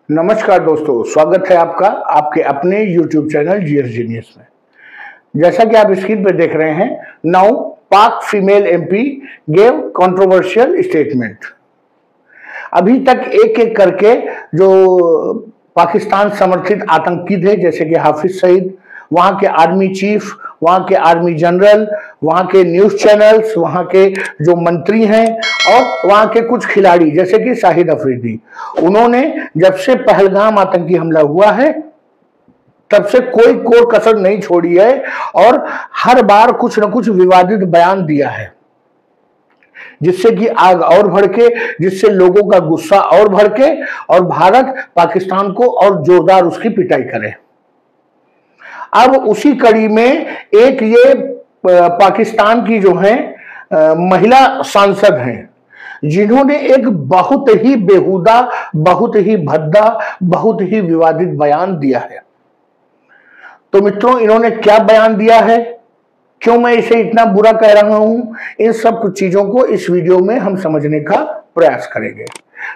नमस्कार दोस्तों, स्वागत है आपका आपके अपने YouTube चैनल जीएस जीनियस में। जैसा कि आप स्क्रीन पर देख रहे हैं, नाउ पाक female MP gave controversial statement. अभी तक एक एक करके जो पाकिस्तान समर्थित आतंकी थे, जैसे कि हाफिज सईद, वहां के आर्मी चीफ, वहां के आर्मी जनरल, वहां के न्यूज चैनल्स, वहां के जो मंत्री हैं और वहां के कुछ खिलाड़ी जैसे कि शाहिद अफरीदी, उन्होंने जब से पहलगाम आतंकी हमला हुआ है तब से कोई कोर कसर नहीं छोड़ी है और हर बार कुछ न कुछ विवादित बयान दिया है, जिससे कि आग और भड़के, जिससे लोगों का गुस्सा और भड़के और भारत पाकिस्तान को और जोरदार उसकी पिटाई करे। अब उसी कड़ी में एक ये पाकिस्तान की जो है महिला सांसद हैं, जिन्होंने एक बहुत ही बेहुदा, बहुत ही भद्दा, बहुत ही विवादित बयान दिया है। तो मित्रों, इन्होंने क्या बयान दिया है, क्यों मैं इसे इतना बुरा कह रहा हूं, इन सब कुछ चीजों को इस वीडियो में हम समझने का प्रयास करेंगे।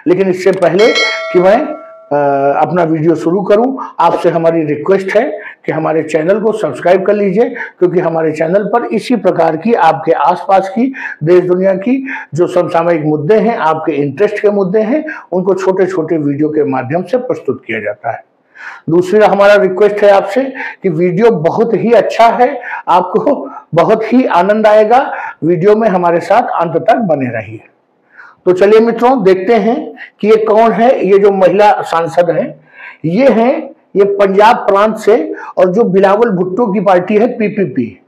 लेकिन इससे पहले कि मैं अपना वीडियो शुरू करूं, आपसे हमारी रिक्वेस्ट है कि हमारे चैनल को सब्सक्राइब कर लीजिए, क्योंकि हमारे चैनल पर इसी प्रकार की आपके आसपास की देश दुनिया की जो समसामयिक मुद्दे हैं, आपके इंटरेस्ट के मुद्दे हैं, उनको छोटे छोटे वीडियो के माध्यम से प्रस्तुत किया जाता है। दूसरा हमारा रिक्वेस्ट है आपसे कि वीडियो बहुत ही अच्छा है, आपको बहुत ही आनंद आएगा, वीडियो में हमारे साथ अंत तक बने रहिए। तो चलिए मित्रों, देखते हैं कि ये कौन है। ये जो महिला सांसद हैं, ये पंजाब प्रांत से, और जो बिलावल भुट्टो की पार्टी है पीपीपी,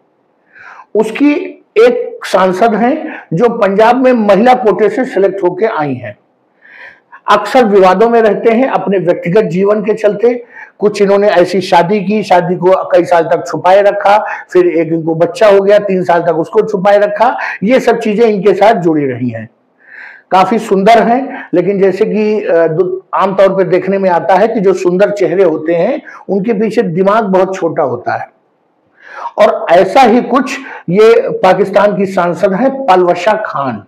उसकी एक सांसद हैं जो पंजाब में महिला कोटे से सिलेक्ट होकर आई हैं। अक्सर विवादों में रहते हैं अपने व्यक्तिगत जीवन के चलते। कुछ इन्होंने ऐसी शादी की, शादी को कई साल तक छुपाए रखा, फिर एक इनको बच्चा हो गया, 3 साल तक उसको छुपाए रखा। ये सब चीजें इनके साथ जुड़ी रही हैं। काफी सुंदर हैं, लेकिन जैसे कि आमतौर पर देखने में आता है कि जो सुंदर चेहरे होते हैं उनके पीछे दिमाग बहुत छोटा होता है। और ऐसा ही कुछ ये पाकिस्तान की सांसद है पलवशा खान।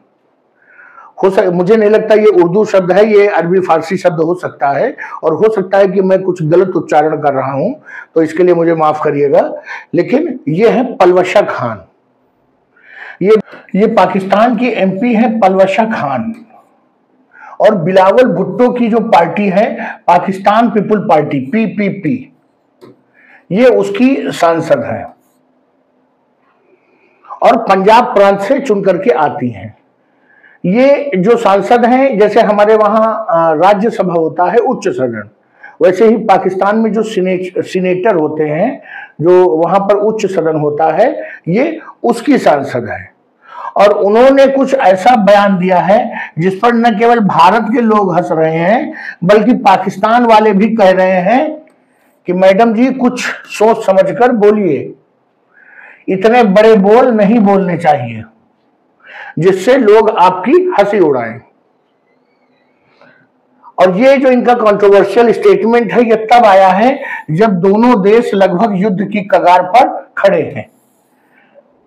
मुझे नहीं लगता ये उर्दू शब्द है, ये अरबी फारसी शब्द हो सकता है, और हो सकता है कि मैं कुछ गलत उच्चारण कर रहा हूं, तो इसके लिए मुझे माफ करिएगा। लेकिन ये है पलवशा खान। ये पाकिस्तान की एमपी है पलवशा खान, और बिलावल भुट्टो की जो पार्टी है पाकिस्तान पीपुल पार्टी पीपीपी, ये उसकी सांसद है और पंजाब प्रांत से चुन करके आती हैं। ये जो सांसद हैं, जैसे हमारे वहां राज्यसभा होता है उच्च सदन, वैसे ही पाकिस्तान में जो सीनेटर होते हैं, जो वहां पर उच्च सदन होता है, ये उसकी सांसद है। और उन्होंने कुछ ऐसा बयान दिया है जिस पर न केवल भारत के लोग हंस रहे हैं, बल्कि पाकिस्तान वाले भी कह रहे हैं कि मैडम जी कुछ सोच समझकर बोलिए, इतने बड़े बोल नहीं बोलने चाहिए जिससे लोग आपकी हंसी उड़ाएं। और ये जो इनका कंट्रोवर्शियल स्टेटमेंट है, ये तब आया है जब दोनों देश लगभग युद्ध की कगार पर खड़े हैं।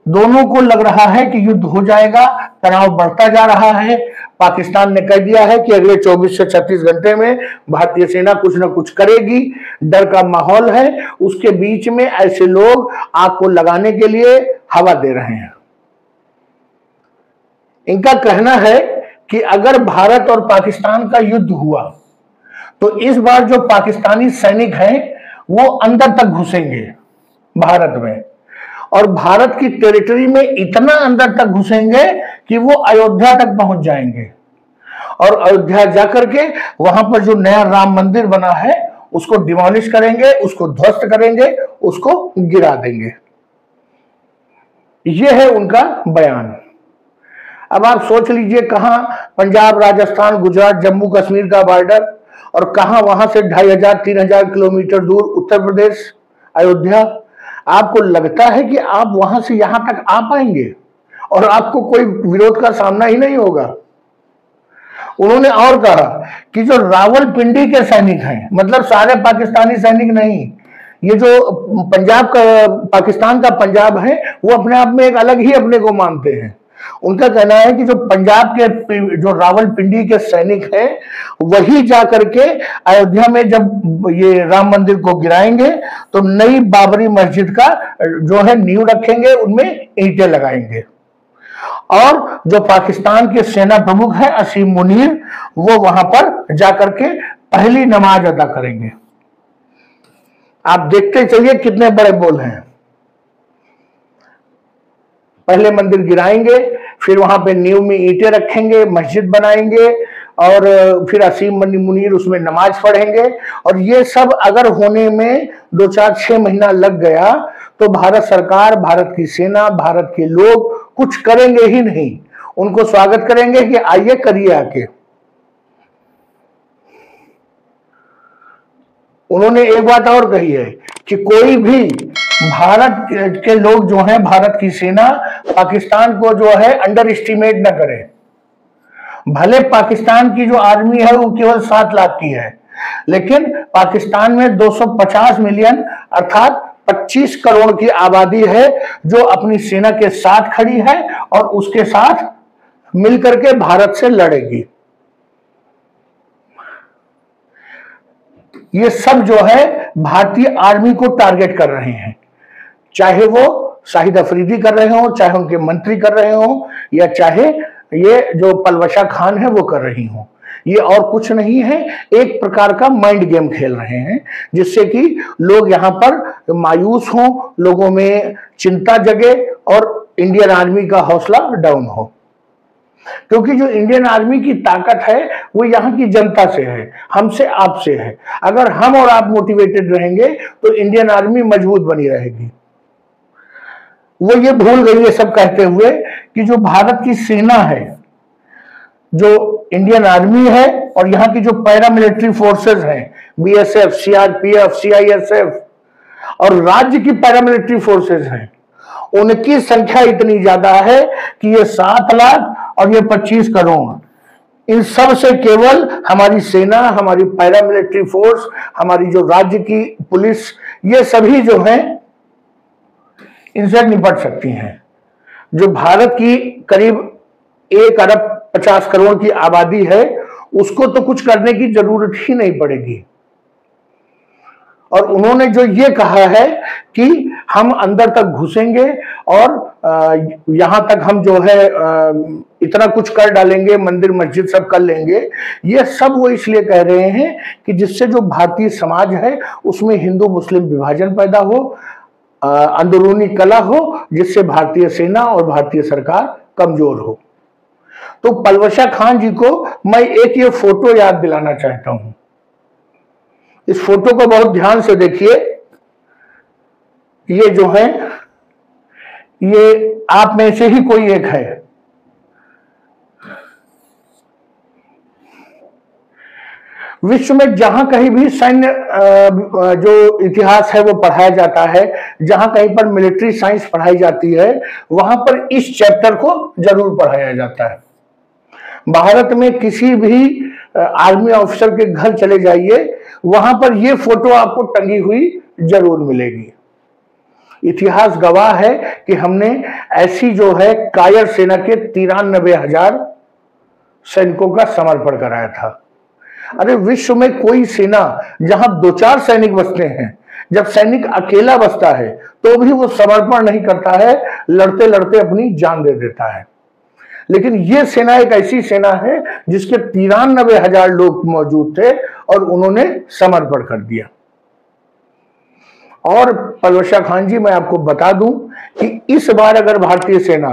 दोनों को लग रहा है कि युद्ध हो जाएगा, तनाव बढ़ता जा रहा है। पाकिस्तान ने कह दिया है कि अगले 24 से 36 घंटे में भारतीय सेना कुछ न कुछ करेगी, डर का माहौल है। उसके बीच में ऐसे लोग आग को लगाने के लिए हवा दे रहे हैं। इनका कहना है कि अगर भारत और पाकिस्तान का युद्ध हुआ तो इस बार जो पाकिस्तानी सैनिक हैं वो अंदर तक घुसेंगे भारत में, और भारत की टेरिटरी में इतना अंदर तक घुसेंगे कि वो अयोध्या तक पहुंच जाएंगे, और अयोध्या जाकर के वहां पर जो नया राम मंदिर बना है उसको डिमोलिश करेंगे, उसको ध्वस्त करेंगे, उसको गिरा देंगे। यह है उनका बयान। अब आप सोच लीजिए, कहां पंजाब, राजस्थान, गुजरात, जम्मू कश्मीर का बॉर्डर, और कहां वहां से 2500-3000 किलोमीटर दूर उत्तर प्रदेश, अयोध्या। आपको लगता है कि आप वहां से यहां तक आ पाएंगे और आपको कोई विरोध का सामना ही नहीं होगा? उन्होंने और कहा कि जो रावलपिंडी के सैनिक हैं, मतलब सारे पाकिस्तानी सैनिक नहीं, ये जो पंजाब का, पाकिस्तान का पंजाब है, वो अपने आप में एक अलग ही अपने को मानते हैं। उनका कहना है कि जो पंजाब के जो रावलपिंडी के सैनिक हैं वही जाकर के अयोध्या में जब ये राम मंदिर को गिराएंगे तो नई बाबरी मस्जिद का जो है नींव रखेंगे, उनमें ईंटें लगाएंगे। और जो पाकिस्तान के सेना प्रमुख है असीम मुनीर, वो वहां पर जाकर के पहली नमाज अदा करेंगे। आप देखते चलिए कितने बड़े बोल हैं। पहले मंदिर गिराएंगे, फिर वहां पे नींव में ईंटें रखेंगे, मस्जिद बनाएंगे और फिर असीम मुनीर उसमें नमाज पढ़ेंगे। और ये सब अगर होने में 2-4-6 महीना लग गया तो भारत सरकार, भारत की सेना, भारत के लोग कुछ करेंगे ही नहीं। उनको स्वागत करेंगे कि आइए करिए आके। उन्होंने एक बात और कही है कि कोई भी भारत के लोग जो हैं, भारत की सेना पाकिस्तान को जो है अंडर एस्टिमेट न करे। भले पाकिस्तान की जो आर्मी है वो केवल 7 लाख की है, लेकिन पाकिस्तान में 250 मिलियन अर्थात 25 करोड़ की आबादी है जो अपनी सेना के साथ खड़ी है और उसके साथ मिलकर के भारत से लड़ेगी। ये सब जो है भारतीय आर्मी को टारगेट कर रहे हैं, चाहे वो शाहिद अफरीदी कर रहे हो, चाहे उनके मंत्री कर रहे हो, या चाहे ये जो पलवशा खान है वो कर रही हो। ये और कुछ नहीं है, एक प्रकार का माइंड गेम खेल रहे हैं जिससे कि लोग यहां पर मायूस हों, लोगों में चिंता जगे और इंडियन आर्मी का हौसला डाउन हो। क्योंकि जो इंडियन आर्मी की ताकत है वो यहाँ की जनता से है, हमसे, आपसे है। अगर हम और आप मोटिवेटेड रहेंगे तो इंडियन आर्मी मजबूत बनी रहेगी। वो ये भूल गई है सब कहते हुए कि जो भारत की सेना है, जो इंडियन आर्मी है और यहाँ की जो पैरामिलिट्री फोर्सेस हैं, बीएसएफ, सीआरपीएफ, सीआईएसएफ और राज्य की पैरामिलिट्री फोर्सेस हैं, उनकी संख्या इतनी ज्यादा है कि ये 7 लाख और ये 25 करोड़, इन सब से केवल हमारी सेना, हमारी पैरामिलिट्री फोर्स, हमारी जो राज्य की पुलिस, ये सभी जो हैं इनसे निपट सकती हैं। जो भारत की करीब 1 अरब 50 करोड़ की आबादी है उसको तो कुछ करने की जरूरत ही नहीं पड़ेगी। और उन्होंने जो ये कहा है कि हम अंदर तक घुसेंगे और यहां तक हम जो है इतना कुछ कर डालेंगे, मंदिर मस्जिद सब कर लेंगे, ये सब वो इसलिए कह रहे हैं कि जिससे जो भारतीय समाज है उसमें हिंदू मुस्लिम विभाजन पैदा हो, अंदरूनी कलह हो, जिससे भारतीय सेना और भारतीय सरकार कमजोर हो। तो पलवशा खान जी को मैं एक ये फोटो याद दिलाना चाहता हूं। इस फोटो को बहुत ध्यान से देखिए। ये जो है ये आप में से ही कोई एक है। विश्व में जहां कहीं भी सैन्य जो इतिहास है वो पढ़ाया जाता है, जहां कहीं पर मिलिट्री साइंस पढ़ाई जाती है, वहां पर इस चैप्टर को जरूर पढ़ाया जाता है। भारत में किसी भी आर्मी ऑफिसर के घर चले जाइए, वहां पर ये फोटो आपको टंगी हुई जरूर मिलेगी। इतिहास गवाह है कि हमने ऐसी जो है कायर सेना के 93,000 सैनिकों का समर्पण कराया था। अरे विश्व में कोई सेना जहां 2-4 सैनिक बसते हैं, जब सैनिक अकेला बसता है तो भी वो समर्पण नहीं करता है, लड़ते लड़ते अपनी जान दे देता है। लेकिन ये सेना एक ऐसी सेना है जिसके 93,000 लोग मौजूद थे और उन्होंने समर्पण कर दिया। और पलवशा खान जी, मैं आपको बता दूं कि इस बार अगर भारतीय सेना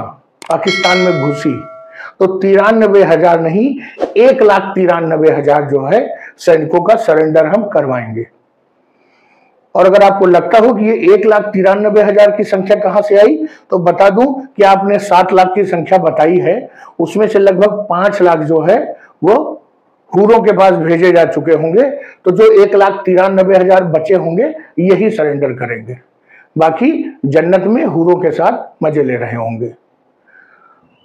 पाकिस्तान में घुसी तो 93,000 नहीं, 1,93,000 जो है सैनिकों का सरेंडर हम करवाएंगे। और अगर आपको लगता हो कि ये 1,93,000 की संख्या कहां से आई, तो बता दूं कि आपने 7 लाख की संख्या बताई है, उसमें से लगभग 5 लाख जो है वो हुरों के पास भेजे जा चुके होंगे। तो जो 1,93,000 बचे होंगे यही सरेंडर करेंगे, बाकी जन्नत में हुरों के साथ मजे ले रहे होंगे।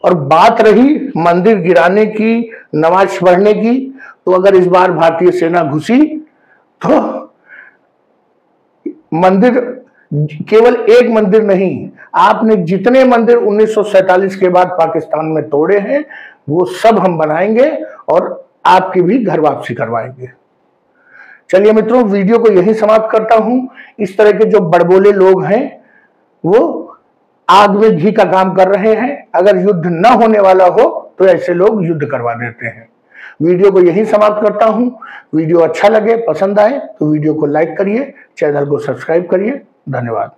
और बात रही मंदिर गिराने की, नमाज पढ़ने की, तो अगर इस बार भारतीय सेना घुसी तो मंदिर केवल एक मंदिर नहीं, आपने जितने मंदिर 1947 के बाद पाकिस्तान में तोड़े हैं वो सब हम बनाएंगे और आपकी भी घर वापसी करवाएंगे। चलिए मित्रों, वीडियो को यही समाप्त करता हूं। इस तरह के जो बड़बोले लोग हैं वो आग में घी का काम कर रहे हैं। अगर युद्ध न होने वाला हो तो ऐसे लोग युद्ध करवा देते हैं। वीडियो को यही समाप्त करता हूं। वीडियो अच्छा लगे, पसंद आए तो वीडियो को लाइक करिए, चैनल को सब्सक्राइब करिए। धन्यवाद।